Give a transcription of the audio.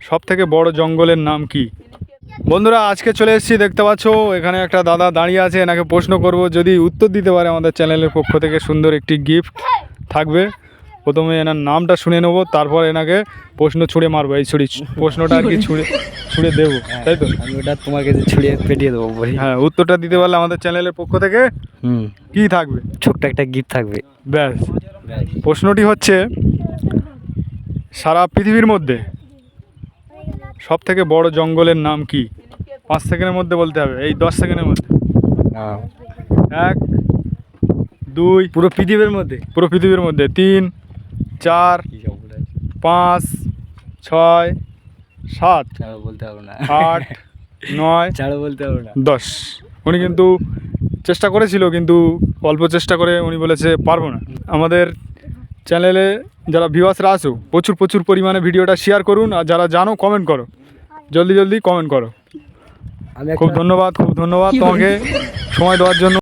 সব থেকে বড় জঙ্গলের নাম কি? বন্ধুরা আজকে চলে এসেছি, দেখতে পাচ্ছ এখানে একটা দাদা দাঁড়িয়ে আছে। এনাকে প্রশ্ন করব, যদি উত্তর দিতে পারে আমাদের চ্যানেলের পক্ষ থেকে সুন্দর একটি গিফট থাকবে। প্রথমে এনার নামটা শুনে নেবো, তারপর এনাকে প্রশ্ন ছুঁড়ে মারবো। এই প্রশ্নটা আর কি ছুঁড়ে দেবো, তাই তো? আমি ওটা তোমার কাছে ছুঁড়ে পেটিয়ে দেবো। হ্যাঁ, উত্তরটা দিতে পারলে আমাদের চ্যানেলের পক্ষ থেকে কি থাকবে? ছোট্ট একটা গিফট থাকবে। ব্যাস। প্রশ্নটি হচ্ছে, সারা পৃথিবীর মধ্যে সব থেকে বড় জঙ্গলের নাম কি? 5 সেকেন্ডের মধ্যে বলতে হবে, এই 10 সেকেন্ডের মধ্যে। 1 2 পুরো পৃথিবীর মধ্যে? পুরো পৃথিবীর মধ্যে। 3 4 5 6 7 ছাড়ো বলতে হবে না। 8 9 ছাড়ো বলতে হবে না। 10। উনি কিন্তু চেষ্টা করেছিল, কিন্তু অল্প চেষ্টা করে উনি বলেছে পারবো না। আমাদের চ্যানেলে যারা ভিউয়ার্সরা আসো, প্রচুর পরিমাণে ভিডিওটা শেয়ার করুন, আর যারা জানো কমেন্ট করো, জলদি কমেন্ট করো। খুব ধন্যবাদ তোমাকে সময় দেওয়ার জন্য।